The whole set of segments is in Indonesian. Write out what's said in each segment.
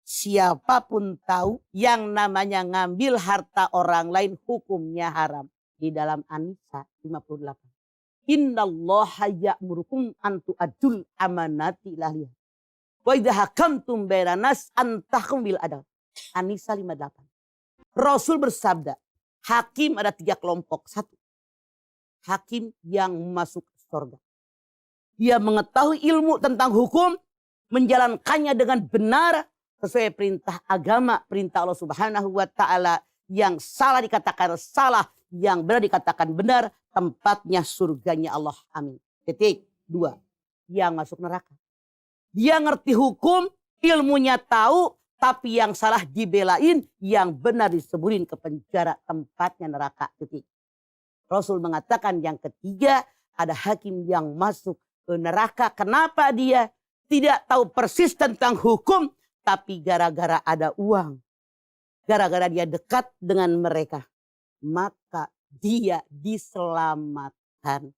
Siapapun tahu yang namanya ngambil harta orang lain hukumnya haram. Di dalam An-Nisa 58. Innallaha ya'murukum an tu'addul amanati ila ahliha. Wa idza hakamtum bainan nas an tahkum bil adl. An-Nisa 58. Rasul bersabda, hakim ada 3 kelompok. 1. Hakim yang masuk surga. Dia mengetahui ilmu tentang hukum, menjalankannya dengan benar sesuai perintah agama, perintah Allah Subhanahu wa taala. Yang salah dikatakan salah, yang benar dikatakan benar, tempatnya surganya Allah. Amin. Titik. 2. Yang masuk neraka. Dia ngerti hukum, ilmunya tahu, tapi yang salah dibelain, yang benar disebutin ke penjara, tempatnya neraka. Titik. Rasul mengatakan yang ketiga, ada hakim yang masuk ke neraka. Kenapa dia tidak tahu persis tentang hukum, tapi gara-gara ada uang. Gara-gara dia dekat dengan mereka. Maka dia diselamatkan.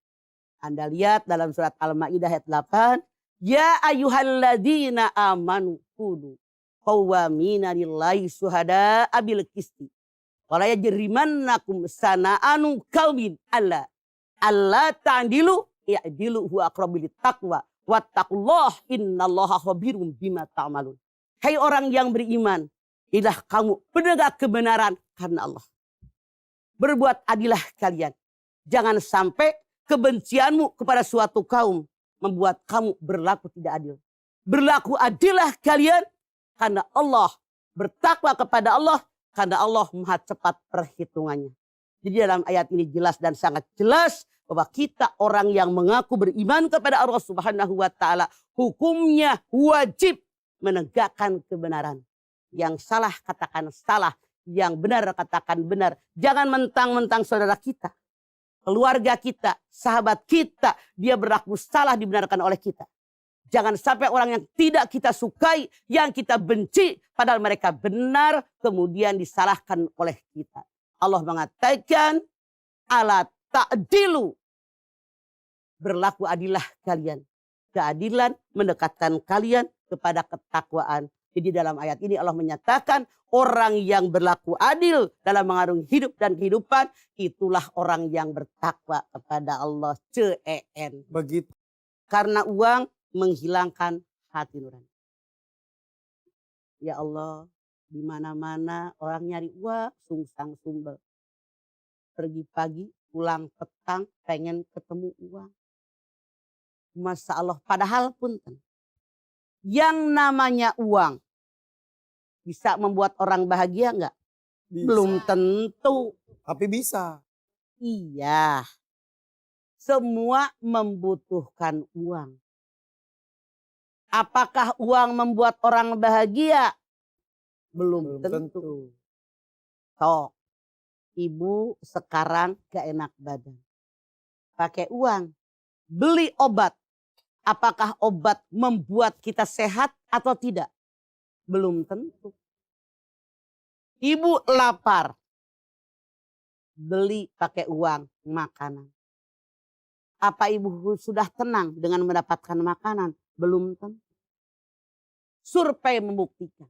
Anda lihat dalam surat Al-Ma'idah ayat 8. Ya ayyuhalladzina amanu kunu qawwamina lillahi syuhada'a bil qisti. Wala yajrimannakum sana'anu qaumin alla ta'dilu ya'dilu huwa aqrabu littaqwa wattaqullah innallaha khabirum bima ta'malun. Hai orang yang beriman, jadilah kamu penegak kebenaran karena Allah. Berbuat adillah kalian. Jangan sampai kebencianmu kepada suatu kaum membuat kamu berlaku tidak adil. Berlaku adillah kalian karena Allah. Bertakwa kepada Allah karena Allah maha cepat perhitungannya. Jadi dalam ayat ini jelas dan sangat jelas bahwa kita orang yang mengaku beriman kepada Allah Subhanahu wa taala, hukumnya wajib menegakkan kebenaran. Yang salah katakan salah, yang benar katakan benar. Jangan mentang-mentang saudara kita, keluarga kita, sahabat kita, dia berlaku salah dibenarkan oleh kita. Jangan sampai orang yang tidak kita sukai, yang kita benci, padahal mereka benar, kemudian disalahkan oleh kita. Allah mengatakan, ala ta'dilu. Berlaku adillah kalian. Keadilan mendekatkan kalian kepada ketakwaan. Jadi dalam ayat ini Allah menyatakan orang yang berlaku adil dalam mengarungi hidup dan kehidupan, itulah orang yang bertakwa kepada Allah. CEN. Begitu. Karena uang menghilangkan hati nurani. Ya Allah, di mana-mana orang nyari uang, sungsang sumbel. Pergi pagi, pulang petang, pengen ketemu uang. Masya Allah, padahal punten. Yang namanya uang bisa membuat orang bahagia enggak? Bisa. Belum tentu. Tapi bisa. Iya. Semua membutuhkan uang. Apakah uang membuat orang bahagia? Belum tentu. Tok, ibu sekarang gak enak badan. Pakai uang. Beli obat. Apakah obat membuat kita sehat atau tidak? Belum tentu. Ibu lapar. Beli pakai uang makanan. Apa ibu sudah tenang dengan mendapatkan makanan? Belum tentu. Survei membuktikan.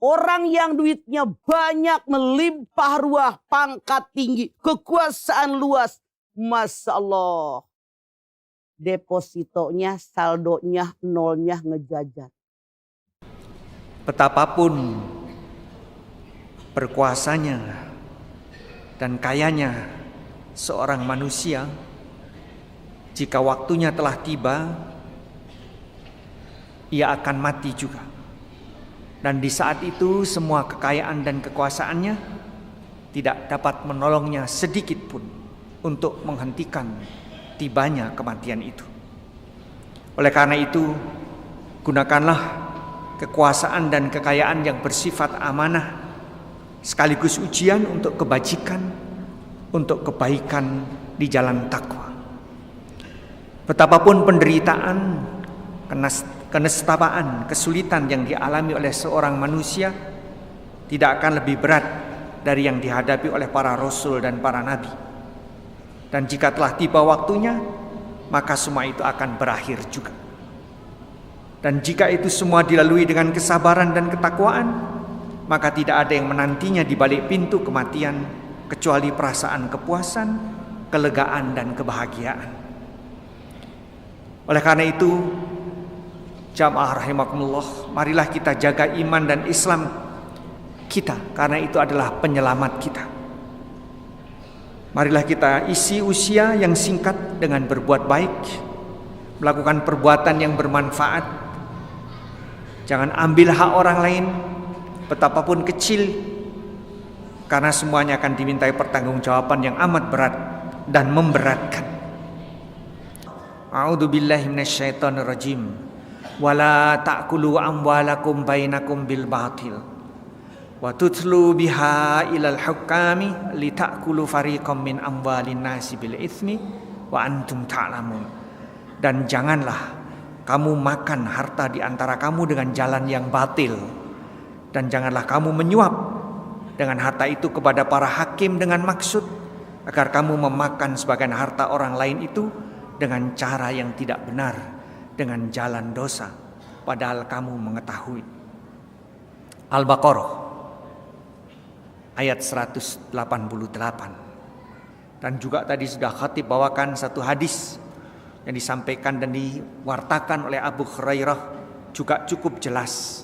Orang yang duitnya banyak, melimpah ruah, pangkat tinggi, kekuasaan luas. Masya Allah. Depositonya, saldonya, nolnya ngejajar. Betapapun berkuasanya dan kayanya seorang manusia, jika waktunya telah tiba, ia akan mati juga. Dan di saat itu semua kekayaan dan kekuasaannya tidak dapat menolongnya sedikit pun untuk menghentikan tibanya kematian itu. Oleh karena itu, gunakanlah kekuasaan dan kekayaan yang bersifat amanah sekaligus ujian untuk kebajikan, untuk kebaikan di jalan takwa. Betapapun penderitaan, kenestapaan, kesulitan yang dialami oleh seorang manusia tidak akan lebih berat dari yang dihadapi oleh para rasul dan para nabi. Dan jika telah tiba waktunya, maka semua itu akan berakhir juga. Dan jika itu semua dilalui dengan kesabaran dan ketakwaan, maka tidak ada yang menantinya di balik pintu kematian kecuali perasaan kepuasan, kelegaan dan kebahagiaan. Oleh karena itu, jamaah rahimakumullah, marilah kita jaga iman dan Islam kita, karena itu adalah penyelamat kita. Marilah kita isi usia yang singkat dengan berbuat baik, melakukan perbuatan yang bermanfaat. Jangan ambil hak orang lain, betapapun kecil, karena semuanya akan dimintai pertanggungjawaban yang amat berat dan memberatkan. A'udzubillahi minasyaitonirrajim. Wala ta'kulu amwalakum bainakum bil batil wa tutlu biha ilal hukami litakulu fariqam min amwalin nasi bil itsmi wa antum ta'lamun. Dan janganlah kamu makan harta di antara kamu dengan jalan yang batil, dan janganlah kamu menyuap dengan harta itu kepada para hakim dengan maksud agar kamu memakan sebagian harta orang lain itu dengan cara yang tidak benar, dengan jalan dosa, padahal kamu mengetahui. Al-Baqarah ayat 188. Dan juga tadi sudah khatib bawakan satu hadis yang disampaikan dan diwartakan oleh Abu Hurairah, juga cukup jelas.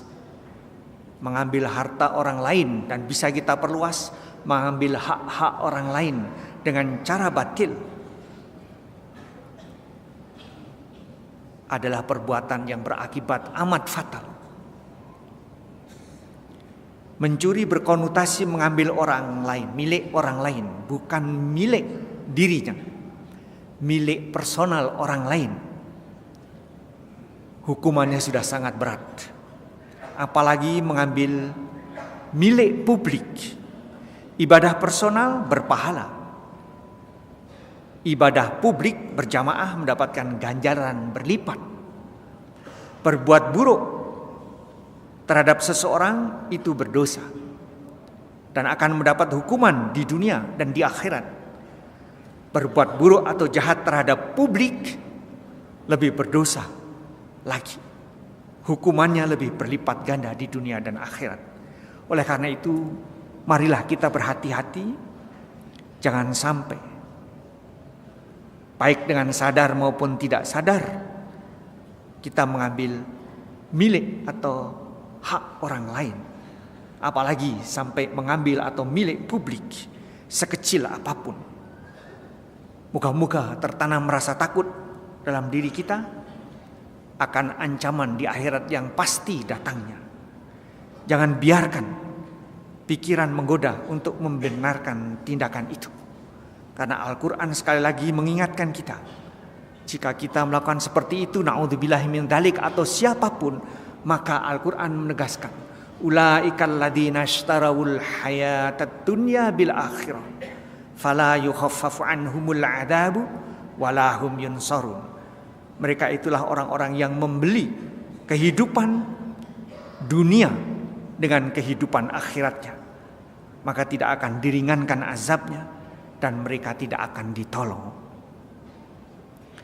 Mengambil harta orang lain, dan bisa kita perluas, mengambil hak-hak orang lain dengan cara batil adalah perbuatan yang berakibat amat fatal. Mencuri berkonotasi mengambil orang lain, milik orang lain, bukan milik dirinya, milik personal orang lain. Hukumannya sudah sangat berat. Apalagi mengambil milik publik. Ibadah personal berpahala, ibadah publik berjamaah mendapatkan ganjaran berlipat. Berbuat buruk terhadap seseorang itu berdosa dan akan mendapat hukuman di dunia dan di akhirat. Berbuat buruk atau jahat terhadap publik lebih berdosa lagi. Hukumannya lebih berlipat ganda di dunia dan akhirat. Oleh karena itu, marilah kita berhati-hati, jangan sampai baik dengan sadar maupun tidak sadar kita mengambil milik atau hak orang lain, apalagi sampai mengambil atau milik publik sekecil apapun. Moga-moga tertanam rasa takut dalam diri kita akan ancaman di akhirat yang pasti datangnya. Jangan biarkan pikiran menggoda untuk membenarkan tindakan itu. Karena Al-Quran sekali lagi mengingatkan kita, jika kita melakukan seperti itu, na'udzubillahi min dzalik, atau siapapun, maka Al-Quran menegaskan, ulaikal ladzina ishtarawul hayatad dunya bil akhirah fala yukhaffafu anhumul adabu wala hum yunsarun. Mereka itulah orang-orang yang membeli kehidupan dunia dengan kehidupan akhiratnya, maka tidak akan diringankan azabnya dan mereka tidak akan ditolong.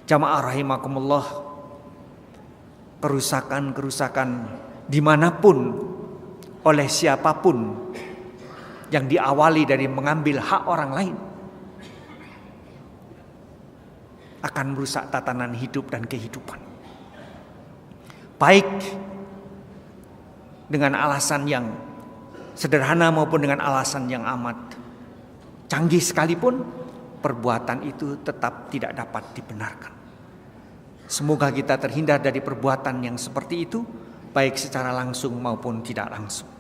Jamaah rahimakumullah, kerusakan-kerusakan dimanapun oleh siapapun yang diawali dari mengambil hak orang lain akan merusak tatanan hidup dan kehidupan. Baik dengan alasan yang sederhana maupun dengan alasan yang amat canggih sekalipun, perbuatan itu tetap tidak dapat dibenarkan. Semoga kita terhindar dari perbuatan yang seperti itu, baik secara langsung maupun tidak langsung.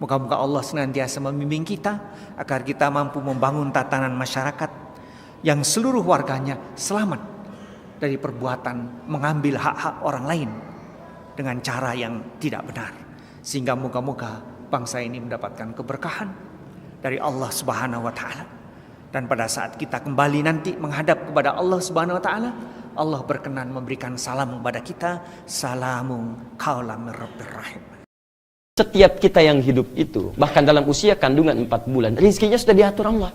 Moga-moga Allah senantiasa membimbing kita agar kita mampu membangun tatanan masyarakat yang seluruh warganya selamat dari perbuatan mengambil hak-hak orang lain dengan cara yang tidak benar. Sehingga moga-moga bangsa ini mendapatkan keberkahan dari Allah Subhanahu wa taala. Dan pada saat kita kembali nanti menghadap kepada Allah Subhanahu wa taala, Allah berkenan memberikan salam kepada kita, salamun qaulan mir rabbir rahim. Setiap kita yang hidup itu, bahkan dalam usia kandungan 4 bulan, rezekinya sudah diatur Allah.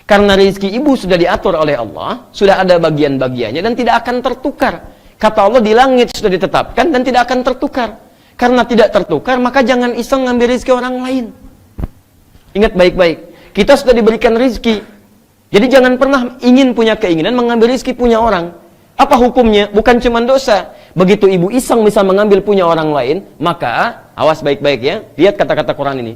Karena rezeki ibu sudah diatur oleh Allah, sudah ada bagian-bagiannya dan tidak akan tertukar. Kata Allah di langit sudah ditetapkan dan tidak akan tertukar. Karena tidak tertukar, maka jangan iseng ngambil rezeki orang lain. Ingat baik-baik, kita sudah diberikan rezeki. Jadi jangan pernah ingin punya keinginan mengambil rezeki punya orang. Apa hukumnya? Bukan cuma dosa. Begitu ibu iseng bisa mengambil punya orang lain, maka awas baik-baik ya. Lihat kata-kata Quran ini.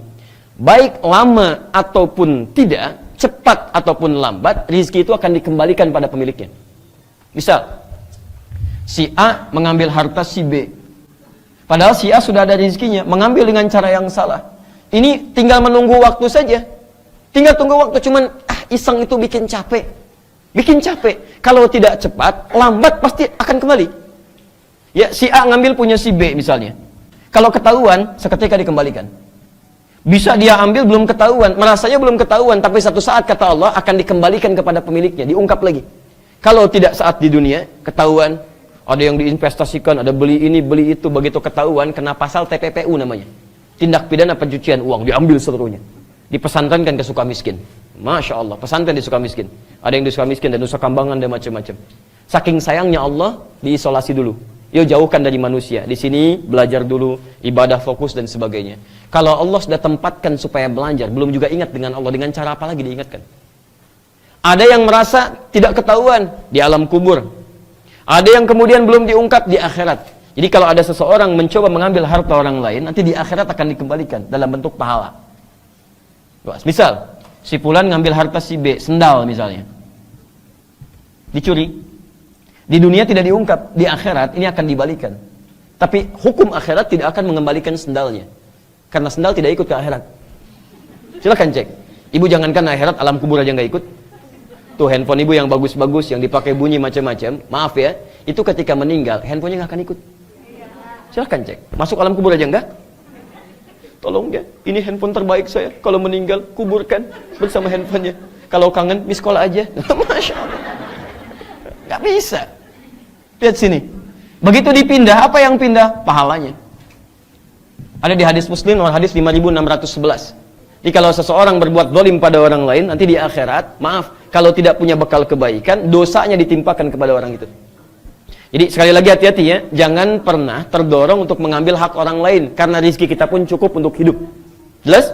Baik lama ataupun tidak, cepat ataupun lambat, rezeki itu akan dikembalikan pada pemiliknya. Misal, si A mengambil harta si B. Padahal si A sudah ada rezekinya, mengambil dengan cara yang salah. Ini tinggal menunggu waktu saja. Tinggal tunggu waktu, cuman iseng itu bikin capek. Bikin capek. Kalau tidak cepat, lambat pasti akan kembali. Ya, si A ngambil punya si B misalnya. Kalau ketahuan, seketika dikembalikan. Bisa dia ambil belum ketahuan, merasanya belum ketahuan, tapi satu saat kata Allah akan dikembalikan kepada pemiliknya, diungkap lagi. Kalau tidak saat di dunia, ketahuan, ada yang diinvestasikan, ada beli ini, beli itu, begitu ketahuan, kena pasal TPPU namanya. Tindak pidana pencucian uang, diambil seluruhnya. Dipesantrenkan ke Sukamiskin. Masya Allah, pesantren di Sukamiskin. Ada yang di Sukamiskin dan Nusa Kambangan dan macam-macam. Saking sayangnya Allah, diisolasi dulu. Yuk jauhkan dari manusia. Di sini belajar dulu, ibadah fokus dan sebagainya. Kalau Allah sudah tempatkan supaya belajar, belum juga ingat dengan Allah, dengan cara apa lagi diingatkan? Ada yang merasa tidak ketahuan di alam kubur. Ada yang kemudian belum diungkap di akhirat. Jadi kalau ada seseorang mencoba mengambil harta orang lain, nanti di akhirat akan dikembalikan dalam bentuk pahala. Misal, si Fulan ngambil harta si B, sendal misalnya. Dicuri. Di dunia tidak diungkap, di akhirat ini akan dibalikan. Tapi hukum akhirat tidak akan mengembalikan sendalnya. Karena sendal tidak ikut ke akhirat. Silakan cek. Ibu jangankan akhirat, alam kubur aja nggak ikut. Tuh handphone ibu yang bagus-bagus, yang dipakai bunyi macam-macam, maaf ya, itu ketika meninggal, handphonenya nggak akan ikut. Silakan cek. Masuk alam kubur aja enggak? Tolong ya, ini handphone terbaik saya. Kalau meninggal, kuburkan bersama handphonenya. Kalau kangen, miss call aja. Masya Allah. Gak bisa. Lihat sini. Begitu dipindah, apa yang pindah? Pahalanya. Ada di hadis Muslim, nomor hadis 5611. Jadi kalau seseorang berbuat zalim pada orang lain, nanti di akhirat, maaf, kalau tidak punya bekal kebaikan, dosanya ditimpakan kepada orang itu. Jadi sekali lagi hati-hati ya, jangan pernah terdorong untuk mengambil hak orang lain, karena rezeki kita pun cukup untuk hidup. Jelas?